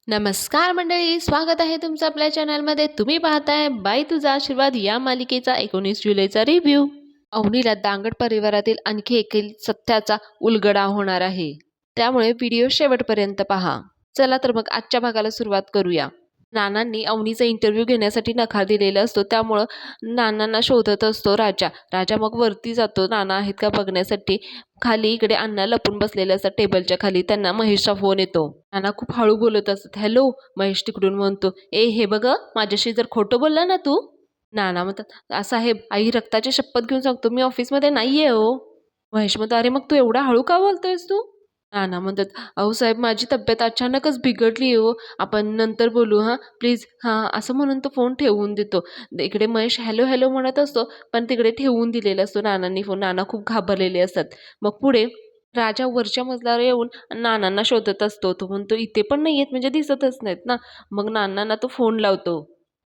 नमस्कार मंडळी, स्वागत आहे तुमचं आपल्या चॅनलमध्ये. तुम्ही पाहताय बाई तुझा आशीर्वाद या मालिकेचा 19 जुलैचा रिव्ह्यू. अवनीला दांगड परिवारातील आणखी एक सत्याचा उलगडा होणार आहे, त्यामुळे व्हिडिओ शेवटपर्यंत पहा. चला तर मग आजच्या भागाला सुरुवात करूया. नानांनी अवनीचा इंटरव्ह्यू घेण्यासाठी नकार दिलेला असतो, त्यामुळं नानांना शोधत असतो राजा. राजा मग वरती जातो नाना आहेत का बघण्यासाठी. खाली इकडे अण्णा लपून बसलेले असतात टेबलच्या खाली. त्यांना महेशचा फोन येतो. नाना खूप हळू बोलत असतात. हॅलो. महेश तिकडून म्हणतो, ए हे बघ, माझ्याशी जर खोटं बोलला ना तू. नाना म्हणतात, साहेब आई रक्ताची शपथ घेऊन सांगतो मी ऑफिसमध्ये नाहीये हो. महेश म्हणतो, अरे मग तू एवढा हळू का बोलतोयस तू. नाना म्हणतात, अहो साहेब माझी तब्येत अचानकच बिघडली हो, आपण नंतर बोलू हां प्लीज. हां असं म्हणून तो फोन ठेवून देतो. इकडे महेश हॅलो हॅलो म्हणत असतो, पण तिकडे ठेवून दिलेला असतो नानांनी फोन. नाना खूप घाबरलेले असतात. मग पुढे राजा वरच्या मजल्यावर येऊन नानांना शोधत असतो. तो म्हणतो इथे पण नाही आहेत म्हणजे दिसतच नाहीत ना. मग नानांना तो फोन लावतो.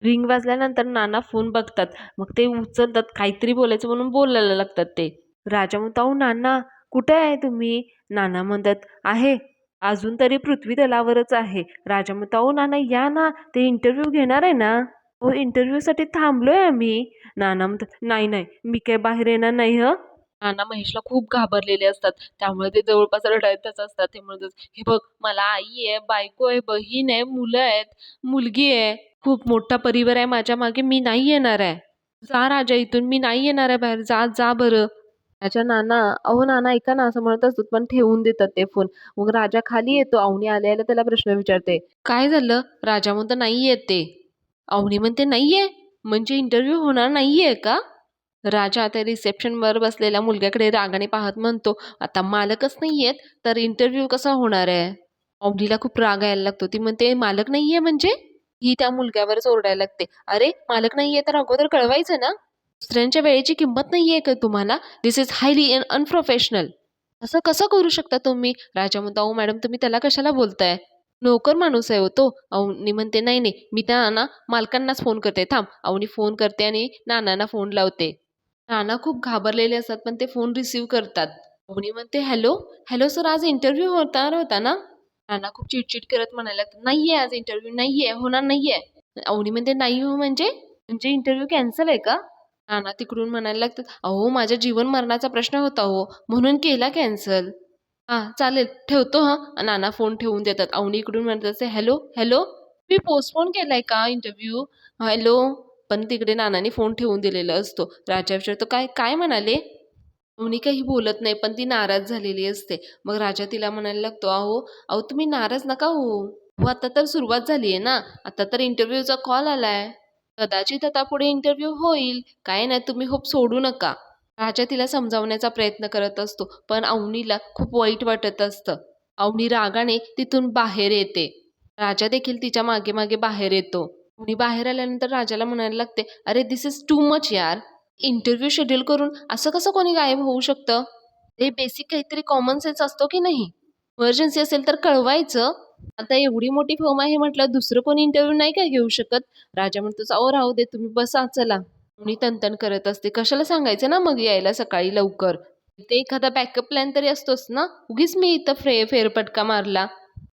रिंग वाजल्यानंतर नाना फोन बघतात. मग ते उचलतात, काहीतरी बोलायचं म्हणून बोलायला लागतात ते. राजा म्हणतो, अहो नाना कुठे आहे तुम्ही. नाना म्हणतात, आहे अजून तरी पृथ्वी तलावरच आहे. राजा म्हणतो, अहो नाना या ना, ते इंटरव्ह्यू घेणार आहे ना. हो इंटरव्ह्यूसाठी थांबलोय आम्ही. नाना म्हणतात, नाही नाही मी काय बाहेर येणार नाही हं. नाना महेशला खूप घाबरलेले असतात, त्यामुळे ते जवळपास रडायतच असतात. ते म्हणतात, हे बघ मला आई आहे, बायको आहे, बहीण आहे, मुलं आहेत, मुलगी आहे, खूप मोठा परिवार आहे माझ्या मागे, मी नाही येणार आहे. जा राजा इथून, मी नाही येणार आहे बाहेर, जा जा बरं. राजा नाना, अहो नाना ऐका ना असं म्हणत असतात, पण ठेवून देतात ते फोन. मग राजा खाली येतो. अवनी आल्या आल्या त्याला प्रश्न विचारते, काय झालं. राजा म्हणतो, नाही येत ते. अवनी म्हणते, नाहीये म्हणजे इंटरव्ह्यू होणार नाहीये का. राजा त्या रिसेप्शनवर बसलेल्या मुलग्याकडे रागाने पाहत म्हणतो, आता मालकच नाहीयेत तर इंटरव्ह्यू कसा होणार आहे. अवनीला खूप राग यायला लागतो. ती म्हणते, मालक नाहीये म्हणजे. ही त्या मुलग्यावरच ओरडायला लागते, अरे मालक नाहीये तर अगोदर कळवायचं ना. दुसऱ्यांच्या वेळेची किंमत नाहीये का तुम्हाला. दिस इज हायली अनप्रोफेशनल. असं कसं करू शकता तुम्ही. राजा म्हणतो, अहो मॅडम तुम्ही त्याला कशाला बोलताय, नोकर माणूस आहे हो तो. अवनी म्हणते, नाही नाही मी त्या ना मालकांनाच फोन करते थांब. अवनी फोन करते आणि नानांना फोन लावते. नाना खूप घाबरलेले असतात, पण ते फोन रिसीव्ह करतात. अवनी म्हणते, हॅलो हॅलो सर, आज इंटरव्ह्यू होणार होता ना. नाना खूप चिडचिड करत म्हणायला लागतात, नाहीये आज इंटरव्ह्यू, नाहीये होणार नाहीये. अवनी म्हणते, नाही हो म्हणजे म्हणजे इंटरव्ह्यू कॅन्सल आहे का. नाना तिकडून म्हणायला लागतात, अहो माझ्या जीवन मरणाचा प्रश्न होता हो, म्हणून केला कॅन्सल. हां चालेल ठेवतो हां. नाना फोन ठेवून देतात. अवनी इकडून म्हणत असते, हॅलो हॅलो, मी पोस्टपोन केलाय का इंटरव्ह्यू. हॅलो. पण तिकडे नानाने फोन ठेवून दिलेला असतो. राजा विचारतो, काय काय म्हणाले. अवनी काही बोलत नाही, पण ती नाराज झालेली असते. मग राजा तिला म्हणायला लागतो, अहो अहो तुम्ही नाराज नका हो. हो आता तर सुरुवात झाली आहे ना, आता तर इंटरव्ह्यूचा कॉल आलाय, कदाचित आता पुढे इंटरव्ह्यू होईल, काय नाही तुम्ही होप सोडू नका. राजा तिला समजावण्याचा प्रयत्न करत असतो, पण अवनीला खूप वाईट वाटत असतं. अवनी रागाने तिथून बाहेर येते. राजा देखील तिच्या मागे मागे बाहेर येतो. अवनी बाहेर आल्यानंतर राजाला म्हणायला लागते, अरे दिस इज टू मच यार. इंटरव्ह्यू शेड्यूल करून असं कसं कोणी गायब होऊ शकतं. ते बेसिक काहीतरी कॉमन सेन्स असतो की नाही. इमर्जन्सी असेल तर कळवायचं. आता एवढी मोठी फर्म आहे म्हटलं दुसरं कोणी इंटरव्ह्यू नाही काय घेऊ शकत. राजा म्हणतो, अहो राहू दे तुम्ही बसा चला. मी तनतन करत असते, कशाला सांगायचं ना मग यायला सकाळी लवकर. ते एखादा बॅकअप प्लॅन तरी असतोच ना, उगीच मी इथं फेरफटका मारला.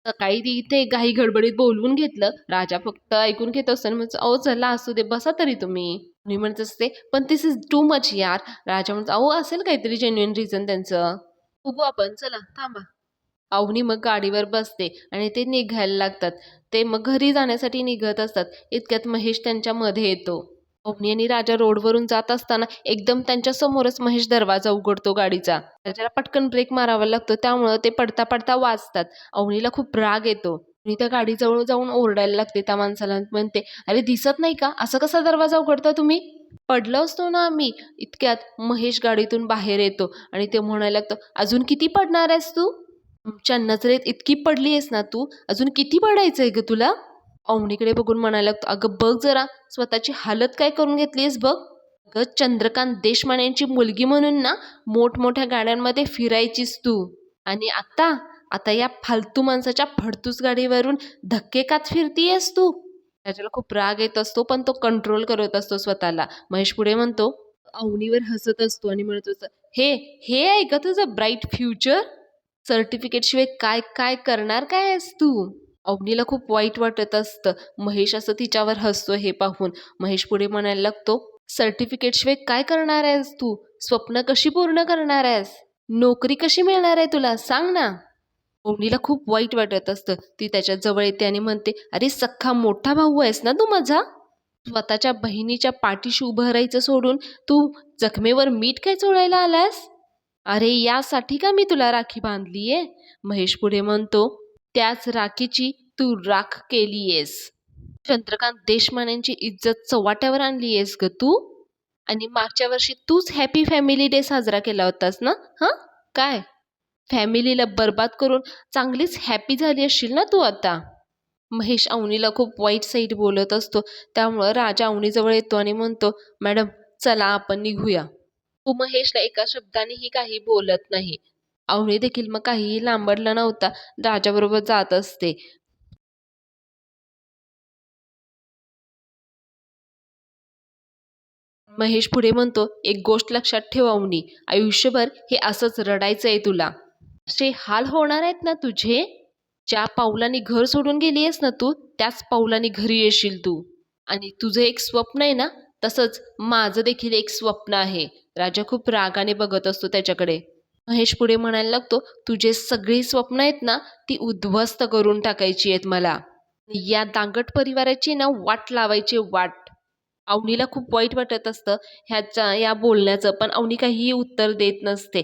सकाळी ती इथे घाई गडबडीत बोलवून घेतलं. राजा फक्त ऐकून घेत असतो आणि म्हणतो, अहो चला असू दे बसा तरी तुम्ही. मी म्हणत असते, पण दिस इज टू मच यार. राजा म्हणतो, अहो असेल काहीतरी जेन्युइन रिझन त्यांचं, बघू आपण चला थांबा. अवनी मग गाडीवर बसते आणि ते निघायला लागतात. ते मग घरी जाण्यासाठी निघत असतात. इतक्यात महेश त्यांच्या मध्ये येतो. अवनी आणि राजा रोडवरून जात असताना एकदम त्यांच्या समोरच महेश दरवाजा उघडतो गाडीचा. राजाला पटकन ब्रेक मारावा लागतो, त्यामुळं ते पडता पडता वाचतात. अवनीला खूप राग येतो. आणि त्या गाडीजवळ जाऊन ओरडायला लागते त्या माणसाला. म्हणते, अरे दिसत नाही का, असं कसा दरवाजा उघडता तुम्ही. पडलो असतो ना आम्ही. इतक्यात महेश गाडीतून बाहेर येतो आणि ते म्हणायला लागतं, अजून किती पडणार आहेस तू. आमच्या नजरेत इतकी पडली आहेस ना तू, अजून किती पडायचंय ग तुला. अवनीकडे बघून म्हणायला लागतो, अगं बघ जरा स्वतःची हालत काय करून घेतलीस बघ. अगं चंद्रकांत देशमानेंची मुलगी म्हणून ना मोठमोठ्या गाड्यांमध्ये फिरायचीस तू, आणि आता आता या फालतू माणसाच्या फडतूस गाडीवरून धक्के खात फिरतीयस तू. त्याच्याला खूप राग येत असतो, पण तो कंट्रोल करत असतो स्वतःला. महेश पुढे म्हणतो, अवनीवर हसत असतो आणि म्हणत असतो, हे हे आहे का तुझं ब्राईट फ्युचर. सर्टिफिकेट शिवाय काय काय करणार काय आहेस तू. अवनीला खूप वाईट वाटत असतं. महेश असं तिच्यावर हसतो हे पाहून. महेश पुढे म्हणायला लागतो, सर्टिफिकेट शिवाय काय करणार आहेस तू? स्वप्न कशी पूर्ण करणार आहेस? नोकरी कशी मिळणार आहे तुला सांग ना? अवनीला खूप वाईट वाटत असतं. ती त्याच्या जवळ येते आणि म्हणते, अरे सख्खा मोठा भाऊ आहेस ना तू माझा? स्वतःच्या बहिणीच्या पाठीशी उभं राहायचं सोडून तू जखमेवर मीठ काय चोळायला आलास? अरे यासाठी का मी तुला राखी बांधलीये? महेश पुढे म्हणतो, त्याच राखीची तू राख केलीयेस. चंद्रकांत देशमानेंची इज्जत चव्हाट्यावर आणलीयेस ग तू. आणि मागच्या वर्षी तूच हॅपी फॅमिली डे साजरा केला होतास ना? हं? काय फॅमिलीला बरबाद करून चांगलीच हॅपी झाली असशील ना तू आता? महेश अवनीला खूप वाईट साईड बोलत असतो. त्यामुळं राजा अवनीजवळ येतो आणि म्हणतो, मॅडम चला आपण निघूया. तू महेशला एका शब्दानेही काही बोलत नाही. अवनी देखील मग काहीही लांबडला नव्हता. राजाबरोबर जात असते. महेश पुढे म्हणतो, एक गोष्ट लक्षात ठेव अवनी, आयुष्यभर हे असंच रडायचंय तुला. असे हाल होणार आहेत ना तुझे? ज्या पावलाने घर सोडून गेली आहेस ना तू, त्याच पावलाने घरी येशील तू. आणि तुझं एक स्वप्न आहे ना, तसंच माझं देखील एक स्वप्न आहे. राजा खूप रागाने बघत असतो त्याच्याकडे. महेश पुढे म्हणायला लागतो, तुझे सगळी स्वप्न आहेत ना, ती उद्ध्वस्त करून टाकायची आहेत मला. या दांगट परिवाराची ना वाट लावायची वाट. अवनीला खूप वाईट वाटत असतं ह्याच्या या बोलण्याचं, पण अवनी काहीही उत्तर देत नसते.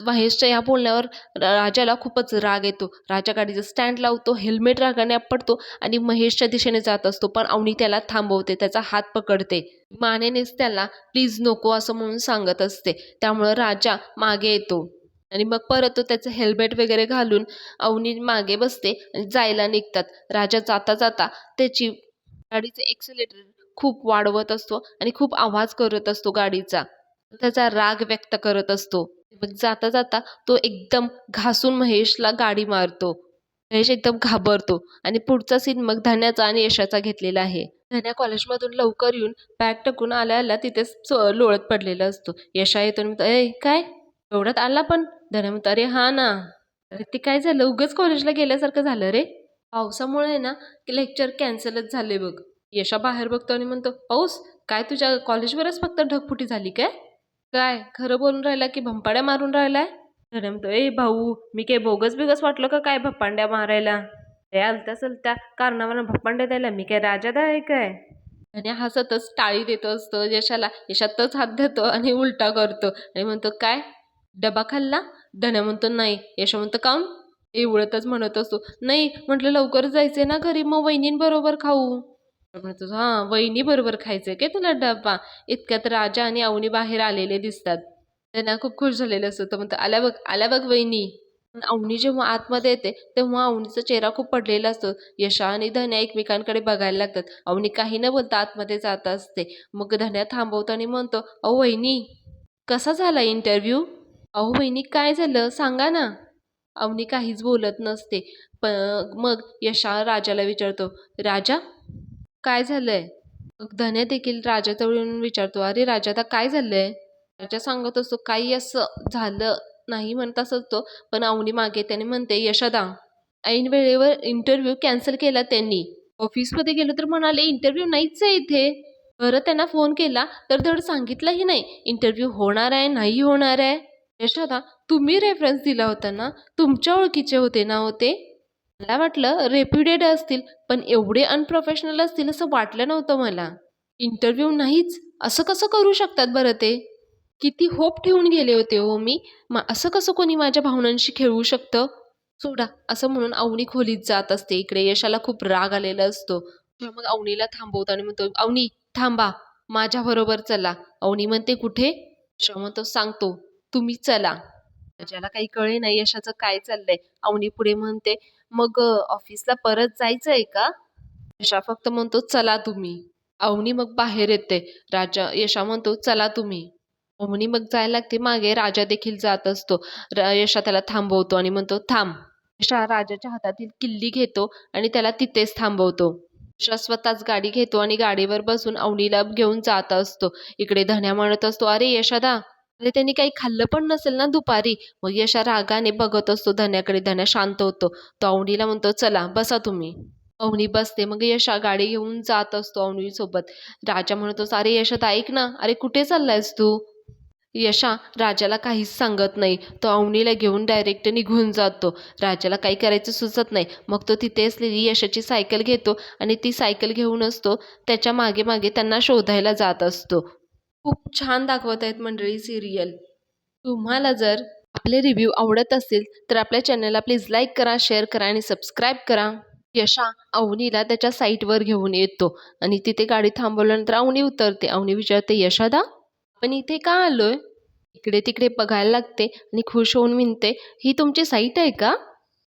महेशच्या या बोलण्यावर राजाला खूपच राग येतो. राजा गाडीचं स्टँड लावतो, हेल्मेट रागाने आपटतो आणि महेशच्या दिशेने जात असतो. पण अवनी त्याला थांबवते, त्याचा हात पकडते. मानेनेच त्याला प्लीज नको असं म्हणून सांगत असते. त्यामुळं राजा मागे येतो आणि मग परत तो त्याचं हेल्मेट वगैरे घालून अवनी मागे बसते आणि जायला निघतात. राजा जाता जाता त्याची गाडीचं एक्सेलेटर खूप वाढवत असतो आणि खूप आवाज करत असतो गाडीचा. त्याचा राग व्यक्त करत असतो. मग जाता जाता तो एकदम घासून महेशला गाडी मारतो. महेश एकदम घाबरतो आणि पुढचा सीन मग धन्याचा आणि यशाचा घेतलेला आहे. धन्या कॉलेजमधून लवकर येऊन बॅग टाकून आल्या आल्या तिथेच लोळत पडलेला असतो. यशा येतो आणि म्हणतो, ए काय एवढ्यात आला पण? धन्या म्हणतो, अरे हा ना. अरे ते काय झालं, उगाच कॉलेजला गेल्यासारखं झालं रे. पावसामुळे ना लेक्चर कॅन्सलच झाले बघ. यशा बाहेर बघतो आणि म्हणतो, पाऊस? काय तुझ्या कॉलेजवरच फक्त ढगफुटी झाली काय? काय खरं बोलून राहिला की भंपाड्या मारून राहिलाय? अरे म्हणतो, ए भाऊ मी काय बोगस बिगस वाटलं का काय भपांड्या मारायला? ते आलत्या असेल त्या कारणावर भपांड्या द्यायला मी काय राजादा आहे काय? आणि हसतच टाळी देत असतो यशाला. यशातच हात देतो आणि उलटा करतो आणि म्हणतो, काय डबा खाल्ला? धन्या म्हणतो, नाही. यशा म्हणतो, काम? एवढंच म्हणत असतो. नाही म्हटलं लवकर जायचंय ना घरी, मग वहिनींबरोबर खाऊ. म्हणतो, हा वहिनी बरोबर खायचंय काय तुला डबा? इतक्यात राजा आणि अवनी बाहेर आलेले दिसतात. त्यांना खूप खुश झालेलं असतं. तर म्हणतो, आल्या बघ वहिनी. पण अवनी जेव्हा आतमध्ये येते तेव्हा अवनीचा चेहरा खूप पडलेला असतो. यशा आणि धन्या एकमेकांकडे बघायला लागतात. अवनी काही न बोलता आतमध्ये जात असते. मग धन्या थांबवतो आणि म्हणतो, अहो वहिनी कसा झाला इंटरव्ह्यू? अहो वहिनी काय झालं सांगा ना. अवनी काहीच बोलत नसते. मग यशा राजाला विचारतो, राजा काय झालंय? मग धन्या देखील राजाजवळ येऊन विचारतो, अरे राजा आता काय झालंय? राजा सांगत असतो, काही असं झालं नाही म्हणत असत तो. पण अवनी मागे त्याने म्हणते, यशोदा ऐन वेळेवर इंटरव्ह्यू कॅन्सल केला त्यांनी. ऑफिसमध्ये गेलो तर म्हणाले इंटरव्ह्यू नाहीच आहे इथे. बरं त्यांना फोन केला तर धड सांगितलंही नाही इंटरव्ह्यू होणार आहे नाही होणार आहे. यशोदा तुम्ही रेफरन्स दिला होता ना, तुमच्या ओळखीचे होते ना होते. मला वाटलं रेप्युटेड असतील, पण एवढे अनप्रोफेशनल असतील असं वाटलं नव्हतं मला. इंटरव्ह्यू नाहीच असं कसं करू शकतात बरं ते? किती होप ठेवून गेले होते हो मी. असं कसं कोणी माझ्या भावनांशी खेळू शकतं? सोडा असं म्हणून अवनी खोलीत जात असते. इकडे यशाला खूप राग आलेला असतो. तेव्हा मग अवनीला थांबवतो आणि म्हणतो, अवनी थांबा, माझ्याबरोबर चला. अवनी म्हणते, कुठे? यशा म्हणतो, सांगतो, तुम्ही चला. राजाला काही कळे नाही यशाचं काय चाललंय. अवनी पुढे म्हणते, मग ऑफिसला परत जायचंय का? यशा फक्त म्हणतो, चला तुम्ही. अवनी मग बाहेर येते. यशा म्हणतो, चला तुम्ही. अवनी मग जायला लागते मागे. राजा देखील जात असतो. यशा त्याला थांबवतो आणि म्हणतो, थांब. यशा राजाच्या हातातील किल्ली घेतो आणि त्याला तिथेच थांबवतो. यशा स्वतःच गाडी घेतो आणि गाडीवर बसून अवनीला घेऊन जात असतो. इकडे धन्या म्हणत असतो, अरे यशोदा अरे त्यांनी काही खाल्लं पण नसेल ना दुपारी. मग यशा रागाने बघत असतो धन्याकडे. धन्या शांत होतो. तो अवनीला म्हणतो, "चला बसा तुम्ही." अवनी बसते. मग यशा गाडी घेऊन जात असतो अवनीसोबत. राजा म्हणतो, "अरे यशोदा ऐक ना. अरे कुठे चाललायस तू?" यशा राजाला काहीच सांगत नाही. तो अवनीला घेऊन डायरेक्ट निघून जातो. राजाला काही करायचं सुचत नाही. मग तो तिथे असलेली यशाची सायकल घेतो आणि ती सायकल घेऊनच तो त्याच्या मागे-मागे त्यांना शोधायला जात असतो. खूप छान दाखवत आहेत मंडळी सीरियल. तुम्हाला जर आपले रिव्ह्यू आवडत असतील तर आपल्या चॅनलला प्लीज लाईक करा, शेअर करा आणि सबस्क्राईब करा. यशा अवनीला त्याच्या साईटवर घेऊन येतो आणि तिथे गाडी थांबवल्यानंतर अवनी उतरते. अवनी विचारते, "यशोदा, आपण इथे का आलोय?" इकडे-तिकडे बघायला लागते आणि खुश होऊन म्हणते, "ही तुमची साईट आहे का?"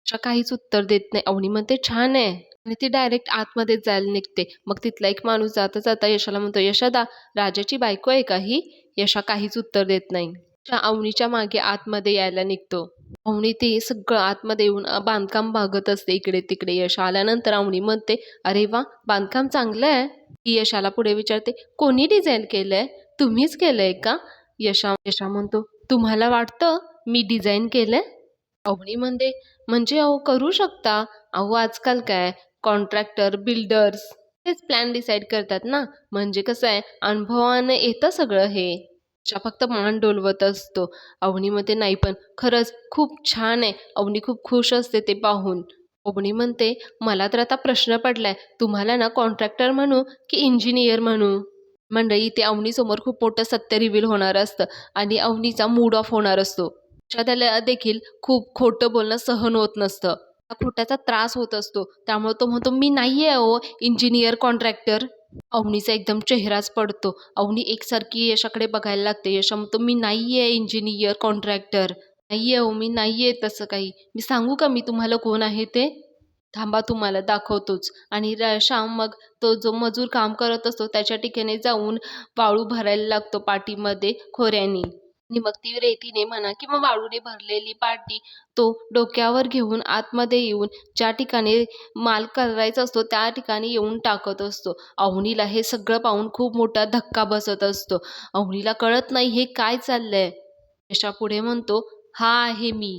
यशा काहीच उत्तर देत नाही. अवनी म्हणते, "छान आहे." आणि ती डायरेक्ट आतमध्ये जायला निघते. मग तिथला एक माणूस जाता-जाता यशाला म्हणतो, "यशोदा, राजाची बायको आहे का ही?" यशा काहीच उत्तर देत नाही. अवनीच्या मागे आतमध्ये यायला निघतो. अवनी ते सगळं आतमध्ये येऊन बांधकाम बघत असते इकडे-तिकडे. यश आल्यानंतर अवनी म्हणते, "अरे वाह! बांधकाम चांगलं आहे." ती यशाला पुढे विचारते, "कोणी डिझाइन केलंय? तुम्हीच केलंय का?" यशा म्हणतो, "तुम्हाला वाटतं मी डिझाइन केलंय?" अवनी म्हणते, "म्हणजे अहो करू शकता. अहो आजकाल काय कॉन्ट्रॅक्टर, बिल्डर्स तेच प्लॅन डिसाईड करतात ना. म्हणजे कसं आहे अनुभवानं येतं सगळं हे." आशा फक्त मान डोलवत असतो. अवनी म्हणते, "नाही पण खरंच खूप छान आहे." अवनी खूप खुश असते ते पाहून. अवनी म्हणते, "मला तर आता प्रश्न पडलाय. तुम्हाला ना कॉन्ट्रॅक्टर म्हणू की इंजिनियर म्हणू?" मंडळी इथे अवनीसमोर खूप मोठं सत्य रिव्हील होणार असतं आणि अवनीचा मूड ऑफ होणार असतो. एखाद्याला देखील खूप खोटं बोलणं सहन होत नसतं. त्या खोट्याचा त्रास होत असतो. त्यामुळे तो म्हणतो, "मी नाहीये हो इंजिनियर, कॉन्ट्रॅक्टर." अवनीचा एकदम चेहराच पडतो. अवनी एकसारखी यशाकडे बघायला लागते. यशा म्हणतो, "मी नाहीये इंजिनियर, कॉन्ट्रॅक्टर. नाहीये हो, मी नाहीये तसं काही. मी सांगू का मी तुम्हाला कोण आहे ते? थांबा तुम्हाला दाखवतोच." आणि श्याम मग तो जो मजूर काम करत असतो त्याच्या ठिकाणी जाऊन वाळू भरायला लागतो पाटीमध्ये खोऱ्यानी. आणि मग ती रेतीने म्हणा किंवा वाळूने भरलेली पाटी तो डोक्यावर घेऊन आतमध्ये येऊन ज्या ठिकाणी माल करायचा असतो त्या ठिकाणी येऊन टाकत असतो. अवनीला हे सगळं पाहून खूप मोठा धक्का बसत असतो. अवनीला कळत नाही हे काय चाललंय. यशा पुढे म्हणतो, "हा आहे मी.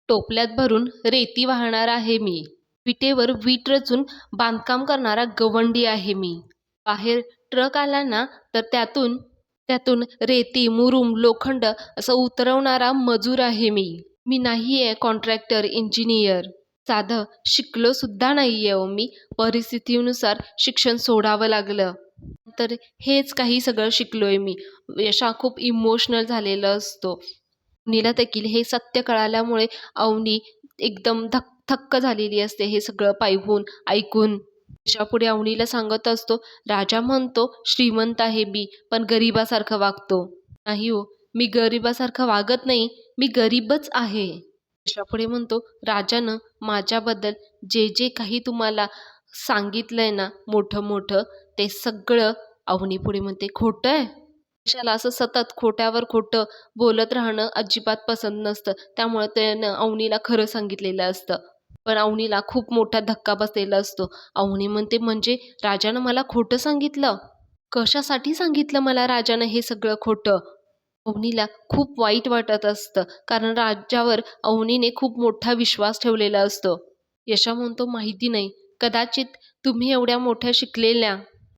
टोपल्यात भरून रेती वाहणार आहे मी. विटेवर वीट रचून बांधकाम करणारा गवंडी आहे मी. बाहेर ट्रक आला ना तर त्यातून त्यातून रेती, मुरूम, लोखंड असं उतरवणारा मजूर आहे मी. मी नाहीये कॉन्ट्रॅक्टर, इंजिनियर. साधं शिकलो सुद्धा नाहीये हो मी. परिस्थितीनुसार शिक्षण सोडावं लागलं. तर हेच काही सगळं शिकलोय मी." यशा खूप इमोशनल झालेला असतो. नीला देखील हे सत्य कळाल्यामुळे अवनी एकदम थक्क झालेली असते हे सगळं पाहून, ऐकून. यशापुढे अवनीला सांगत असतो, "राजा म्हणतो श्रीमंत आहे मी, पण गरिबासारखं वागतो." "नाही हो, मी गरिबासारखं वागत नाही, मी गरीबच आहे." यशापुढे म्हणतो, "राजानं माझ्याबद्दल जे जे काही तुम्हाला सांगितलंय ना मोठं-मोठं, ते सगळं." अवनी पुढे म्हणते, "खोटं आहे?" यशाला असं सतत खोट्यावर खोटं बोलत राहणं अजिबात पसंत नसतं. त्यामुळे त्यानं अवनीला खरं सांगितलेलं असतं. पण अवनीला खूप मोठा धक्का बसलेला असतो. अवनी म्हणते, "म्हणजे राजानं मला खोटं सांगितलं? कशासाठी सांगितलं मला राजानं हे सगळं खोटं?" अवनीला खूप वाईट वाटत असतं. कारण राजावर अवनीने खूप मोठा विश्वास ठेवलेला असतो. यशा म्हणतो, "माहिती नाही. कदाचित तुम्ही एवढ्या मोठ्या शिकलेल्या,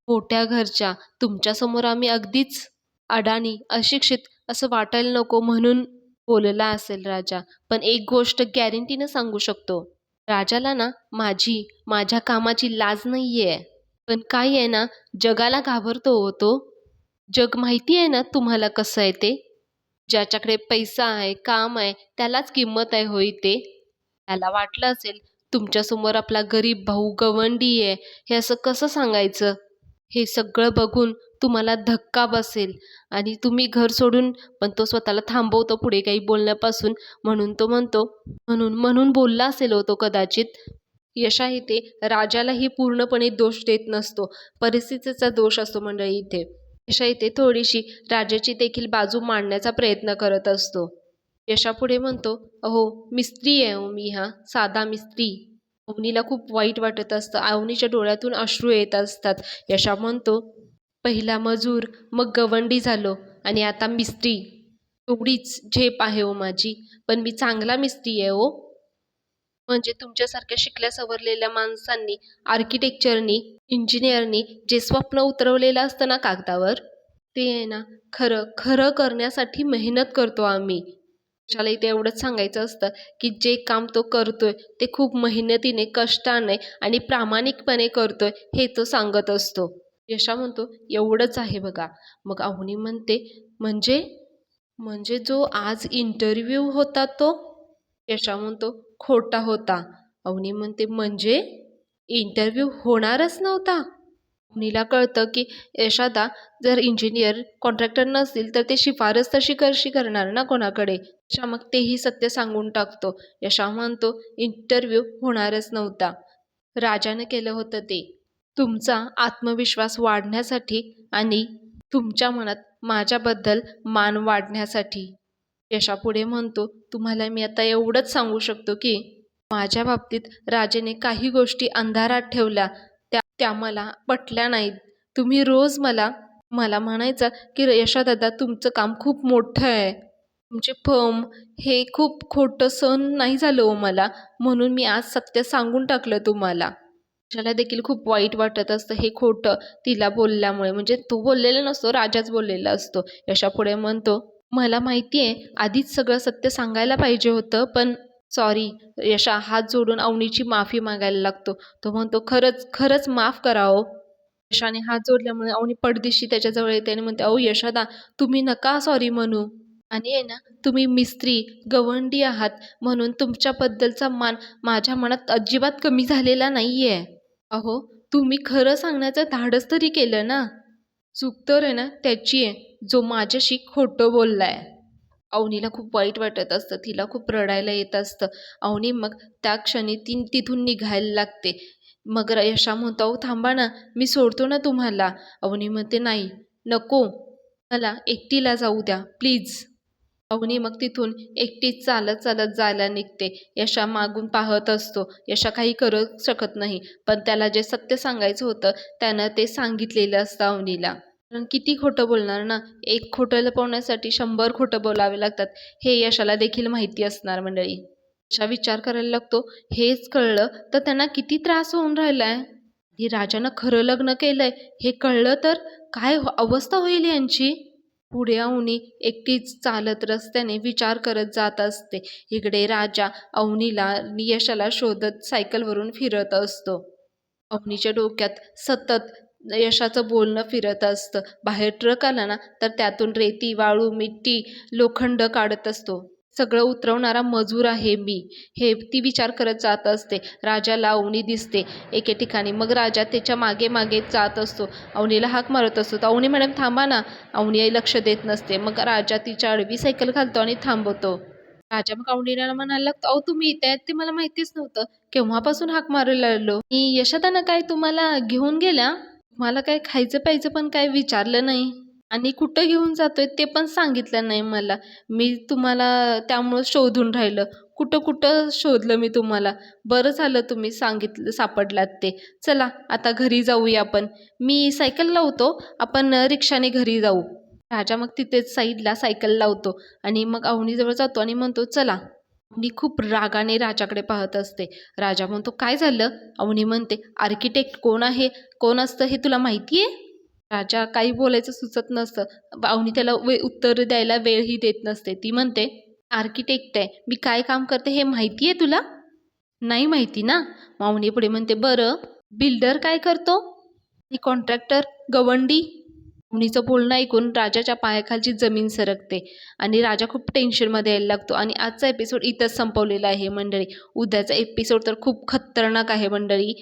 मोठ्या घरच्या, तुमच्यासमोर आम्ही अगदीच अडाणी, अशिक्षित असं वाटायला नको म्हणून बोलला असेल राजा. पण एक गोष्ट गॅरंटीनं सांगू शकतो. राजाला ना माझ्या कामाची लाज नाहीये. पण काय आहे ना, जगाला घाबरतो हो तो. जग माहिती आहे ना तुम्हाला कसं आहे ते? ज्याच्याकडे पैसा आहे, काम आहे, त्यालाच किंमत आहे हो इथे. त्याला वाटलं असेल तुमच्यासमोर आपला गरीब भाऊ गवंडी आहे, हे असं कसं सांगायचं? हे सगळं बघून तुम्हाला धक्का बसेल आणि तुम्ही घर सोडून पण तो स्वतःला थांबवतो पुढे काही बोलण्यापासून म्हणून तो म्हणतो म्हणून बोलला असेल हो तो कदाचित. यशा इथे राजालाही पूर्णपणे दोष देत नसतो. परिस्थितीचा दोष असतो मंडळी इथे. यशा इथे थोडीशी राजाची देखील बाजू मांडण्याचा प्रयत्न करत असतो. यशा पुढे म्हणतो, "अहो मिस्त्री आहे हो मी हा, साधा मिस्त्री." अवनीला खूप वाईट वाटत असतं. अवनीच्या डोळ्यातून अश्रू येत असतात. यशा म्हणतो, "पहिला मजूर, मग गवंडी झालो आणि आता मिस्त्री. एवढीच झेप आहे हो माझी, पण मी चांगला मिस्त्री आहे हो. म्हणजे तुमच्यासारख्या शिकल्या सवरलेल्या माणसांनी, आर्किटेक्चरनी, इंजिनिअरनी जे स्वप्न उतरवलेलं असतं ना कागदावर, ते आहे ना खरं खरं करण्यासाठी मेहनत करतो आम्ही. त्याला इथे एवढंच सांगायचं असतं की जे काम तो करतोय ते खूप मेहनतीने, कष्टाने आणि प्रामाणिकपणे करतोय हे तो सांगत असतो. यशा म्हणतो, "एवढंच आहे बघा." मग अवनी म्हणते, "म्हणजे?" "म्हणजे जो आज इंटरव्ह्यू होता तो?" यशा म्हणतो, "खोटा होता." अवनी म्हणते, "म्हणजे?" "इंटरव्ह्यू होणारच नव्हता." अवनीला कळतं की यशादा जर इंजिनियर, कॉन्ट्रॅक्टर नसतील तर ते शिफारस तशी कशी करणार ना कोणाकडे. यशा मग तेही सत्य सांगून टाकतो. यशा म्हणतो, "इंटरव्ह्यू होणारच नव्हता. राजाने केलं होतं ते. तुमचा आत्मविश्वास वाढण्यासाठी आणि तुमच्या मनात माझ्याबद्दल मान वाढण्यासाठी." यशापुढे म्हणतो, "तुम्हाला मी आता एवढंच सांगू शकतो की माझ्या बाबतीत राजेने काही गोष्टी अंधारात ठेवल्या, त्या मला पटल्या नाहीत. तुम्ही रोज मला मला म्हणायचा की यशादादा तुमचं काम खूप मोठं आहे. तुमचे फर्म हे खूप खोटं सहन नाही झालं हो मला. म्हणून मी आज सत्य सांगून टाकलं तुम्हाला." यशाला देखील खूप वाईट वाटत असतं हे खोटं तिला बोलल्यामुळे. म्हणजे तो बोललेला नसतो, राजाच बोललेला असतो. यशापुढे म्हणतो, "मला माहिती आहे आधीच सगळं सत्य सांगायला पाहिजे होतं, पण सॉरी." यशा हात जोडून अवनीची माफी मागायला लागतो. तो म्हणतो, "खरंच, खरंच माफ करा हो." यशाने हात जोडल्यामुळे अवनी पडदिशी त्याच्याजवळ येते आणि म्हणते, "अहो यशोदा, तुम्ही नका सॉरी म्हणू. आणि आहे ना, तुम्ही मिस्त्री, गवंडी आहात म्हणून तुमच्याबद्दलचा मान माझ्या मनात अजिबात कमी झालेला नाहीये. अहो, तुम्ही खरं सांगण्याचं धाडस तरी केलं ना. चूक तर आहे ना त्याची आहे, जो माझ्याशी खोटं बोललाय." अवनीला खूप वाईट वाटत असतं. तिला खूप रडायला येत असतं. अवनी मग त्या क्षणी ती तिथून निघायला लागते. मग यशा म्हणतो, "अहो थांबा ना, मी सोडतो ना तुम्हाला." अवनी म्हणते, "नाही, नको. मला एकटीला जाऊ द्या, प्लीज." अवनी मग तिथून एकटीच चालत चालत जायला निघते. यशा मागून पाहत असतो. यशा काही करू शकत नाही. पण त्याला जे सत्य सांगायचं होतं त्यानं ते सांगितलेलं असतं अवनीला. कारण किती खोटं बोलणार ना. एक खोटं लपवण्यासाठी 100 खोटं बोलावे लागतात. हे यशाला देखील माहिती असणार मंडळी. यशा विचार करायला लागतो, हेच कळलं तर त्यांना किती त्रास होऊन राहिलाय. ही राजानं खरं लग्न केलंय हे कळलं तर काय अवस्था होईल यांची. पुढे अवनी एकटीच चालत रस्त्याने विचार करत जात असते. इकडे राजा अवनीला आणि यशाला शोधत सायकलवरून फिरत असतो. अवनीच्या डोक्यात सतत यशाचं बोलणं फिरत असतं. बाहेर ट्रक आला ना तर त्यातून रेती, वाळू, मिट्टी, लोखंड काढत असतो. सगळं उतरवणारा मजूर आहे मी, हे ती विचार करत जात असते. राजाला अवनी दिसते एके ठिकाणी. मग राजा त्याच्या मागे मागे जात असतो. अवनीला हाक मारत असतो, तर "अवनी मॅडम थांबा ना." अवनी लक्ष देत नसते. मग राजा तिच्या आडवी सायकल घालतो आणि थांबवतो. राजा मग अवनीला म्हणायला लागतो, "अहो तुम्ही इथे आहेत ते मला माहितीच नव्हतं. केव्हापासून हाक मारायला लागलो. मी यशोदानं काय तुम्हाला घेऊन गेल्या? मला काय खायचं प्यायचं पण काय विचारलं नाही आणि कुठं घेऊन जातोय ते पण सांगितलं नाही मला. मी तुम्हाला त्यामुळं शोधून राहिलं. कुठं कुठं शोधलं मी तुम्हाला. बरं झालं तुम्ही सांगितलं, सापडलात ते. चला आता घरी जाऊया आपण. मी सायकल लावतो, आपण रिक्षाने घरी जाऊ." राजा मग तिथेच साईडला सायकल लावतो आणि मग अवनीजवळ जातो आणि म्हणतो, "चला." अवनी खूप रागाने राजाकडे पाहत असते. राजा म्हणतो, "काय झालं?" अवनी म्हणते, "आर्किटेक्ट कोण आहे, कोण असतं हे तुला माहिती आहे?" राजा काही बोलायचं सुचत नसतं. अवनी त्याला उत्तर द्यायला वेळही देत नसते. ती म्हणते, "आर्किटेक्ट आहे. मी काय काम करते हे माहिती आहे तुला?" "नाही माहिती ना." मग अवनी पुढे म्हणते, "बरं, बिल्डर काय करतो? आणि कॉन्ट्रॅक्टर, गवंडी?" अवनीचं बोलणं ऐकून राजाच्या पायाखालची जमीन सरकते आणि राजा खूप टेन्शनमध्ये यायला लागतो. आणि आजचा एपिसोड इथंच संपवलेला आहे मंडळी. उद्याचा एपिसोड तर खूप खतरनाक आहे मंडळी.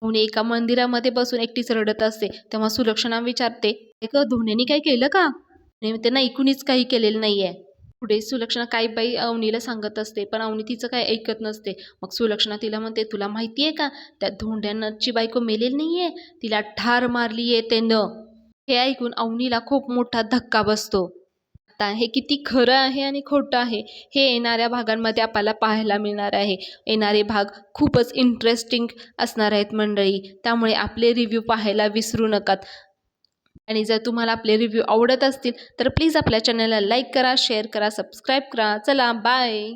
अवनी एका मंदिरामध्ये बसून एकटीच रडत असते. तेव्हा सुलक्षणा विचारते, "एक धोनीने काय केलं का?" आणि म्हणते, "नाही, कुणीच काही केलेलं नाहीये." पुढे सुलक्षणा काही बाई अवनीला सांगत असते, पण अवनी तिचं काही ऐकत नसते. मग सुलक्षणा तिला म्हणते, "तुला माहिती आहे का, त्या धोंड्याची बायको मेलेली नाहीये, तिला ठार मारलीये त्यानं." हे ऐकून अवनीला खूप मोठा धक्का बसतो. आता हे किती खरं आहे आणि खोटं आहे हे येणाऱ्या भागांमध्ये आपल्याला पाहायला मिळणार आहे. येणारे भाग खूपच इंटरेस्टिंग असणार आहेत मंडळी. त्यामुळे आपले रिव्ह्यू पाहायला विसरू नका. आणि जर तुम्हाला आपले रिव्ह्यू आवडत असतील तर प्लीज आपल्या चॅनलला लाईक करा, शेअर करा, सबस्क्राईब करा. चला बाय.